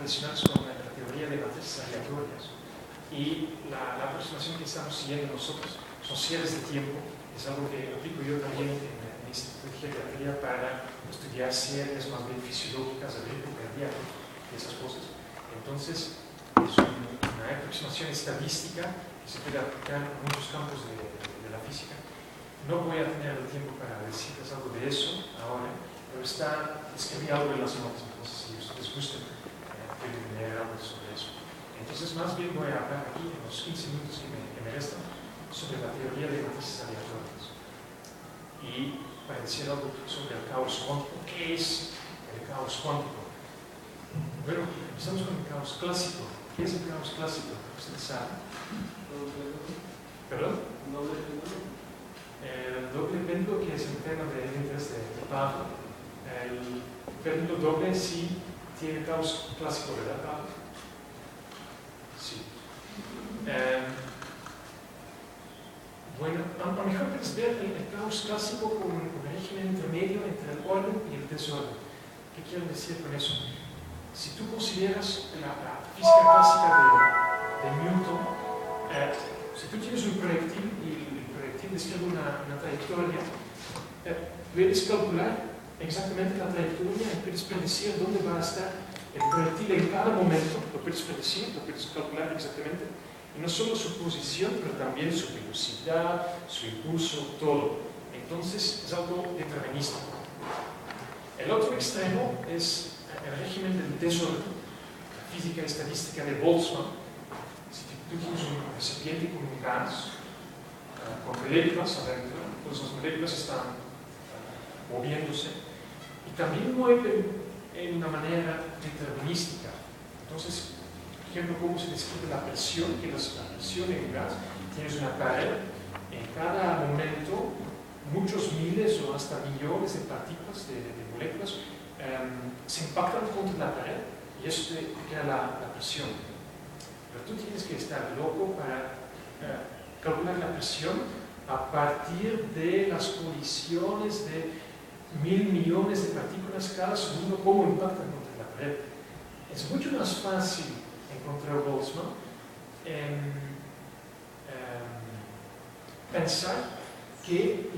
profesionales con la teoría de matrices aleatorias. Y la aproximación que estamos siguiendo nosotros son series de tiempo. Es algo que aplico yo también en el Instituto de Geriatría para estudiar series más bien fisiológicas del ritmo cardíaco y esas cosas. Entonces, es una aproximación estadística que se puede aplicar en muchos campos de la física. No voy a tener el tiempo para decirles algo de eso ahora, pero escribí algo en las notas, entonces si les gusta, pueden leer algo sobre eso. Entonces, más bien voy a hablar aquí en los 15 minutos que me restan sobre la teoría de matrices aleatorias. Y para decir algo sobre el caos cuántico, ¿qué es el caos cuántico? Bueno, empezamos con el caos clásico. ¿Qué es el caos clásico? ¿Ustedes saben? ¿Perdón? El doble péndulo, que es el tema de interés de Pablo. El péndulo doble sí tiene caos clásico, ¿verdad, Pablo? Sí. Bueno, a lo mejor puedes ver el caos clásico como un régimen intermedio entre el orden y el desorden. ¿Qué quiero decir con eso? Si tú consideras la física clásica de Newton, si tú tienes un proyectil y el proyectil describe una trayectoria, puedes calcular exactamente la trayectoria y puedes predecir dónde va a estar el proyectil en cada momento. Lo puedes predecir, lo puedes calcular exactamente. Y no solo su posición, pero también su velocidad, su impulso, todo. Entonces es algo determinístico. El otro extremo es el régimen del desorden, la física estadística de Boltzmann. Si tú tienes un recipiente con un gas, con moléculas adentro, pues las moléculas están moviéndose y también mueven en una manera determinística. Entonces, por ejemplo, cómo se describe la presión, que la presión en un gas, tienes una pared, en cada momento muchos miles o hasta millones de partículas, de moléculas, se impactan contra la pared y eso te crea la presión. Pero tú tienes que estar loco para calcular la presión a partir de las colisiones de 1000 millones de partículas cada segundo, cómo impactan contra la pared. Es mucho más fácil encontrar Boltzmann pensar que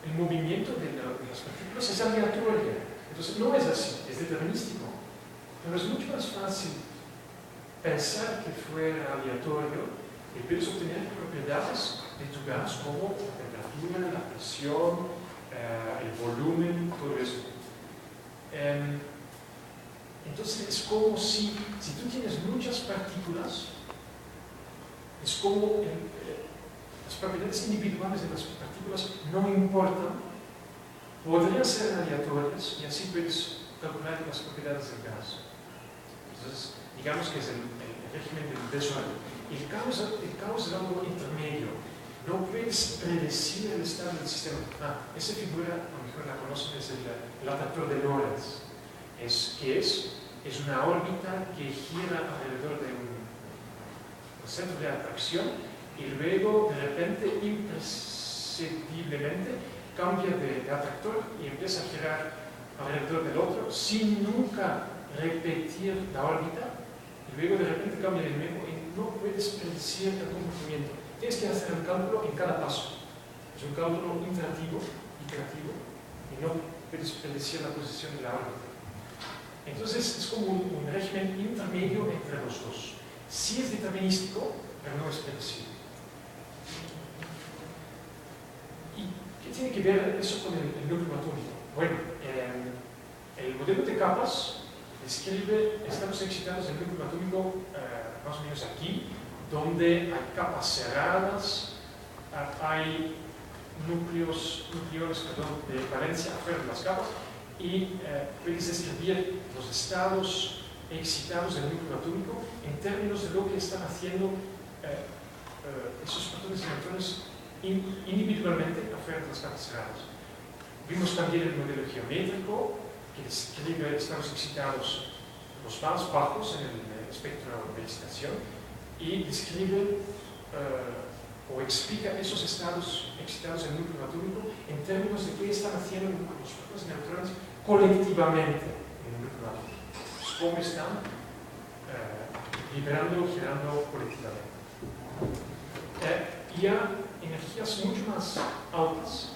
el movimiento de las partículas es aleatorio. Entonces no es así, es determinístico. Pero es mucho más fácil pensar que fuera aleatorio y puedes obtener propiedades de tu gas como la temperatura, la presión, el volumen, todo eso. Entonces es como si tú tienes muchas partículas, es como las propiedades individuales de las partículas no importan, podrían ser aleatorias y así puedes calcular las propiedades del gas. Entonces, digamos que es el régimen del desorden. El caos es algo intermedio. No puedes predecir el estado del sistema. Esa figura, a lo mejor la conocen, es el atractor de Lorentz. Es una órbita que gira alrededor de un centro de atracción y luego, de repente, imperceptiblemente, cambia de atractor y empieza a girar alrededor del otro sin nunca repetir la órbita y luego de repente cambia de nuevo y no puedes predecir el comportamiento. Tienes que hacer el cálculo en cada paso. Es un cálculo iterativo y no puedes predecir la posición de la órbita. Entonces es como un régimen intermedio entre los dos. Sí es determinístico, pero no es predecible. ¿Y qué tiene que ver eso con el núcleo atómico? Bueno, el modelo de capas describe estados excitados del núcleo atómico más o menos aquí, donde hay capas cerradas, hay nucleones de valencia afuera de las capas y puedes describir los estados excitados del núcleo atómico en términos de lo que están haciendo esos protones y electrones individualmente afuera de las capas cerradas. Vimos también el modelo geométrico que describe estados excitados los más bajos en el espectro de excitación y describe o explica esos estados excitados en el núcleo atómico en términos de qué están haciendo los protones y neutrones colectivamente en el núcleo atómico. cómo están vibrando, girando colectivamente. Y a energías mucho más altas,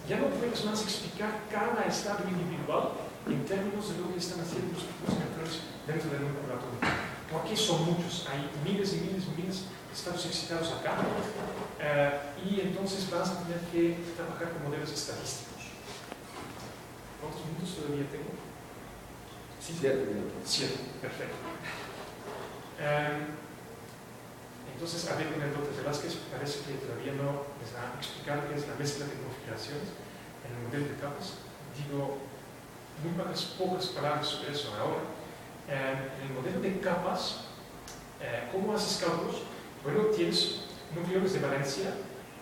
ya no puedes más explicar cada estado individual en términos de lo que están haciendo los partículas neutrones dentro del núcleo atómico. Porque son muchos, hay miles y miles y miles de estados excitados acá, y entonces vas a tener que trabajar con modelos estadísticos. ¿Cuántos minutos todavía tengo? Sí, 7 minutos. 7, perfecto. Entonces, a ver, con el Dr. Velázquez parece que todavía no les ha explicado qué es la mezcla de configuraciones en el modelo de capas. Digo muy pocas palabras sobre eso ahora. En el modelo de capas, ¿cómo haces cálculos? Bueno, tienes nucleones de valencia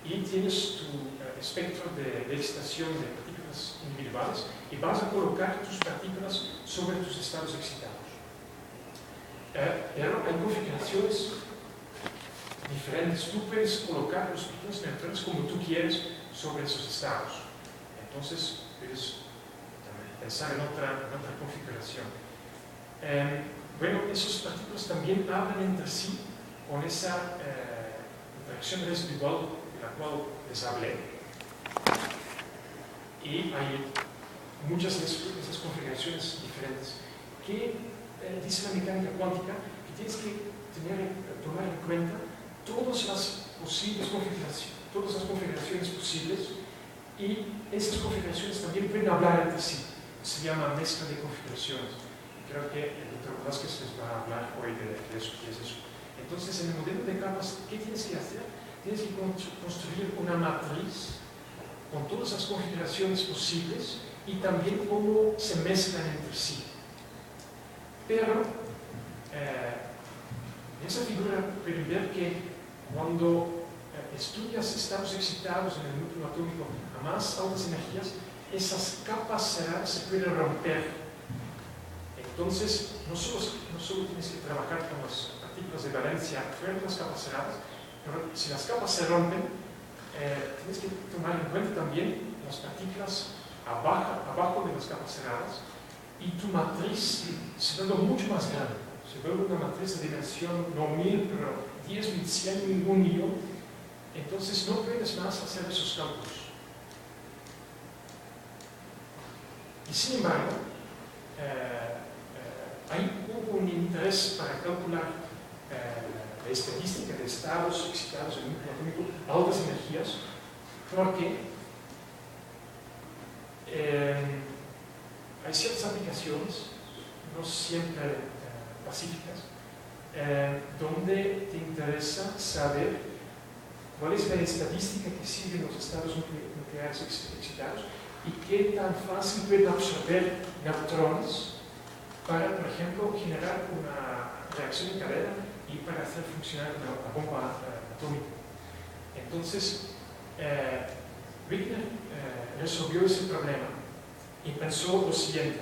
y tienes tu espectro de excitación de partículas individuales y vas a colocar tus partículas sobre tus estados excitados. Pero hay configuraciones diferentes. Tú puedes colocar los partículas neutrones como tú quieres sobre esos estados. Entonces, puedes pensar en otra configuración. Bueno, esos partículas también hablan entre sí con esa interacción residual de la cual les hablé. Y hay muchas de esas configuraciones diferentes. ¿Qué dice la mecánica cuántica? Que tienes que tomar en cuenta todas las configuraciones posibles, y esas configuraciones también pueden hablar entre sí. Se llama mezcla de configuraciones. Creo que el Dr. Velázquez les va a hablar hoy de eso, qué es eso. Entonces, en el modelo de capas, ¿qué tienes que hacer? Tienes que construir una matriz con todas las configuraciones posibles y también cómo se mezclan entre sí. Pero, en esa figura pueden ver que cuando estudias estados excitados en el núcleo atómico a más altas energías, esas capas cerradas se pueden romper. Entonces, no solo tienes que trabajar con las partículas de valencia fuera de las capas cerradas, pero si las capas se rompen, tienes que tomar en cuenta también las partículas abajo de las capas cerradas, y tu matriz se vuelve mucho más grande. Se vuelve una matriz de dimensión no 1000, pero 10.000, 100.000, 1 millón. Entonces no puedes más hacer esos cálculos. Y sin embargo, hubo un interés para calcular la estadística de estados excitados en el núcleo atómico a altas energías, porque hay ciertas aplicaciones, no siempre pacíficas, donde te interesa saber cuál es la estadística que siguen los estados nucleares excitados y qué tan fácil pueden absorber neutrones para, por ejemplo, generar una reacción en cadena y para hacer funcionar la bomba atómica. Entonces, Wigner resolvió ese problema y pensó lo siguiente: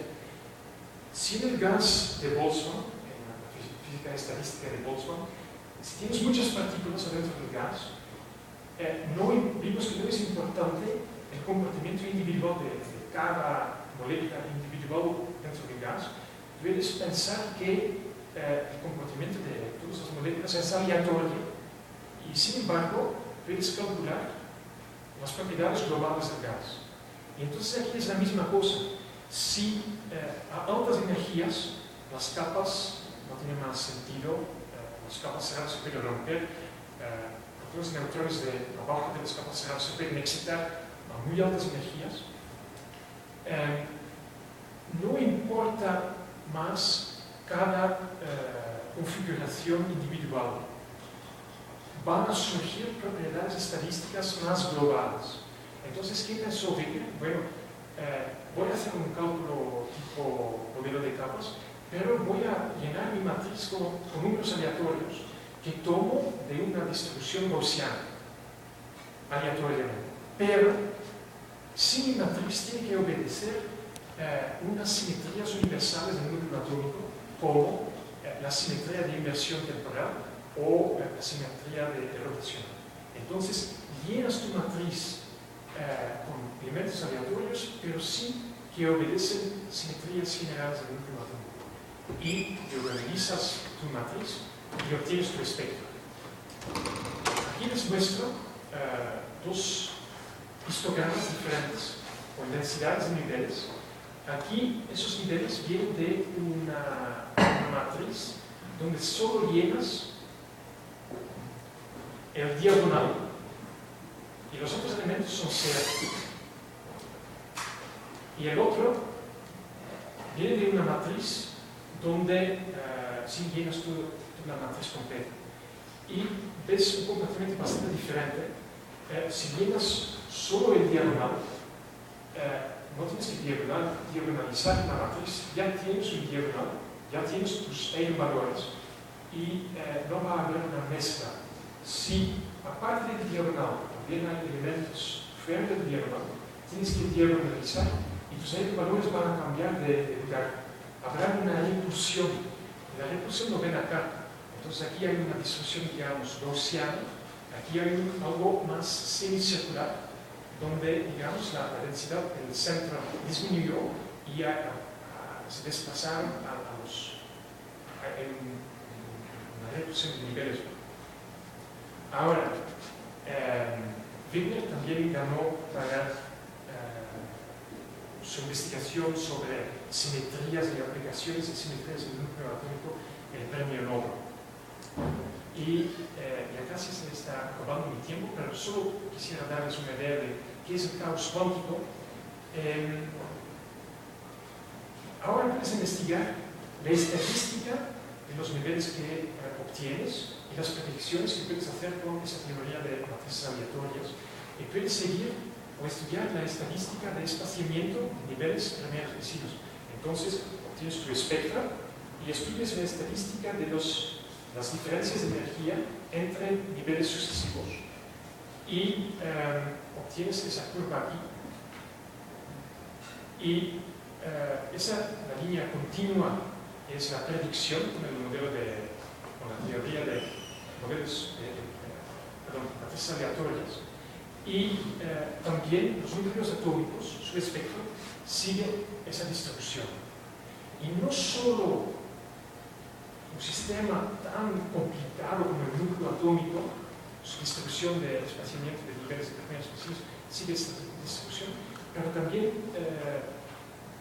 si en el gas de Boltzmann, en la física estadística de Boltzmann, si tienes muchas partículas adentro del gas, vimos que no es importante el comportamiento individual de cada molécula individual dentro del gas. Puedes pensar que el comportamiento de todas las moléculas es aleatorio, y sin embargo puedes calcular las propiedades globales del gas. Y entonces aquí es la misma cosa. Si a altas energías las capas no tienen más sentido, las capas cerradas se pueden romper, los neutrones de abajo de las capas cerradas se pueden excitar a muy altas energías, no importa más cada configuración individual. Van a surgir propiedades estadísticas más globales. Entonces, ¿qué pensó Wigner? Bueno, voy a hacer un cálculo tipo modelo de capas, pero voy a llenar mi matriz con números aleatorios que tomo de una distribución gaussiana, aleatoriamente. Pero, si mi matriz tiene que obedecer unas simetrías universales del núcleo atómico, como la simetría de inversión temporal o la simetría de rotación. Entonces, llenas tu matriz con elementos aleatorios, pero sin que obedecen simetrías generales del núcleo atómico. Y te organizas tu matriz y obtienes tu espectro. Aquí les muestro dos histogramas diferentes con densidades de niveles. Aquí esos niveles vienen de una matriz donde solo llenas el diagonal y los otros elementos son cero. Y el otro viene de una matriz donde sí llenas toda la matriz completa. Y ves un comportamiento bastante diferente. Si llenas solo el diagonal, no tienes que diagonalizar la matriz, ya tienes un diagonal, ya tienes tus eigenvalores y no va a haber una mezcla. Si aparte del diagonal también hay elementos fuera del diagonal, tienes que diagonalizar y tus eigenvalores van a cambiar de lugar. Habrá una repulsión, y la repulsión lo ven acá. Entonces aquí hay una distorsión, digamos, gaussiana, aquí hay algo más semicircular, donde, digamos, la densidad del centro disminuyó y se desplazaron en una reducción de niveles. Ahora, Wigner también ganó para su investigación sobre simetrías y aplicaciones de simetrías del núcleo atómico el premio Nobel. Y ya casi se está acabando mi tiempo, pero solo quisiera darles una idea de qué es el caos cuántico. Ahora puedes investigar la estadística de los niveles que obtienes y las predicciones que puedes hacer con esa teoría de matrices aleatorias. Y puedes seguir o estudiar la estadística de espaciamiento de niveles primeros decidos. Entonces, obtienes tu espectro y estudias la estadística de las diferencias de energía entre niveles sucesivos y obtienes esa curva aquí. Y la línea continua es la predicción con el modelo con la teoría de modelos matrices aleatorias. Y también los núcleos atómicos, su espectro, sigue esa distribución. Y no solo un sistema tan complicado como el núcleo atómico, su distribución de espaciamiento de niveles de primeros decidos, sigue esta distribución, pero también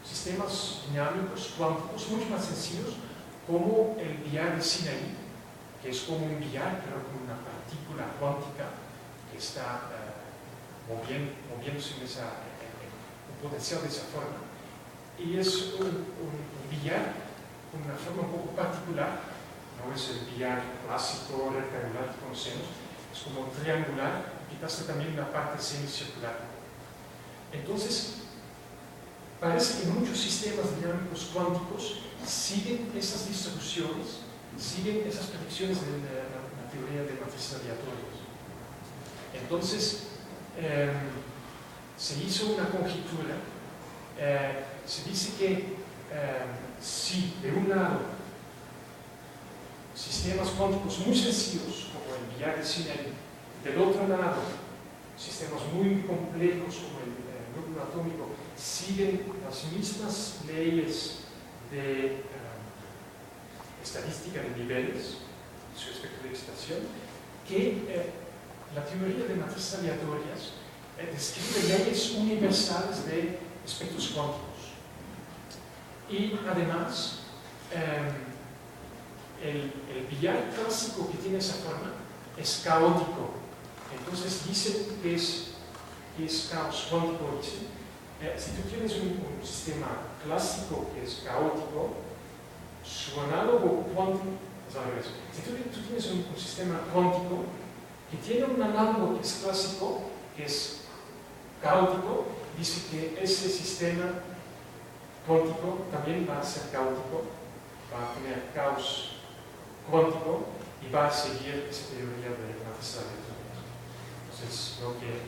sistemas dinámicos cuánticos mucho más sencillos, como el billar de Sinaí, que es como un billar, pero con una partícula cuántica que está moviéndose en un potencial de esa forma. Y es un billar con una forma un poco particular, no es el billar clásico rectangular que conocemos, es como triangular y quizás también una parte semicircular. Entonces, parece que muchos sistemas dinámicos cuánticos siguen esas distribuciones, siguen esas predicciones de la teoría de matrices aleatorias. Entonces, se hizo una conjetura. Se dice que si de un lado sistemas cuánticos muy sencillos como el billar de Sinaí, del otro lado sistemas muy complejos como el núcleo atómico siguen las mismas leyes de estadística de niveles, su espectro de excitación, que la teoría de matrices aleatorias describe leyes universales de espectros cuánticos. Y además, el billar clásico que tiene esa forma es caótico. Entonces dice que es caos cuántico. Dice, si tú tienes un sistema clásico que es caótico, su análogo cuántico es al revés. Si tú tienes un sistema cuántico que tiene un análogo que es clásico, que es caótico, dice que ese sistema cuántico también va a ser caótico, va a tener caos cuántico y va a seguir esa teoría de matrices aleatorias. Entonces, lo que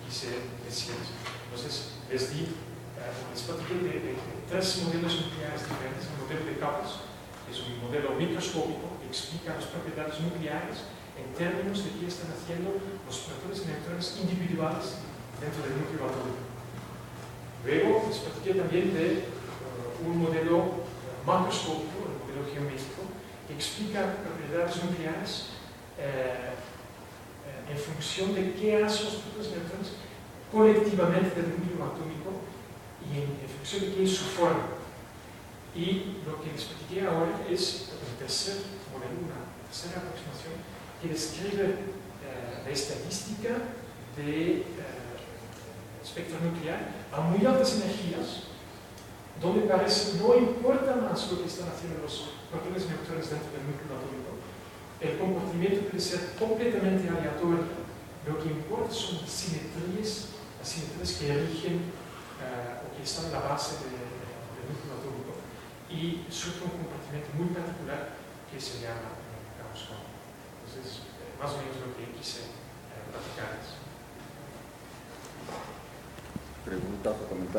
quise decir. Entonces, les platiqué de tres modelos nucleares diferentes. El modelo de capas es un modelo microscópico que explica las propiedades nucleares en términos de qué están haciendo los protones y neutrones individuales dentro del núcleo atómico. Luego les platiqué también de un modelo macroscópico, el modelo geométrico, que explica propiedades nucleares en función de qué hacen los protones y neutrones colectivamente del núcleo atómico y en función de qué es su forma. Y lo que les platiqué ahora es el tercer modelo, una tercera aproximación que describe la estadística de espectro nuclear a muy altas energías, donde parece no importa más lo que están haciendo los protones y neutrones dentro del núcleo atómico. El comportamiento puede ser completamente aleatorio. Lo que importa son las simetrías que rigen o que están en la base del núcleo atómico. Y surge un comportamiento muy particular que se llama Gauss-Horn. Entonces, más o menos lo que quise platicarles. Preguntas o comentarios.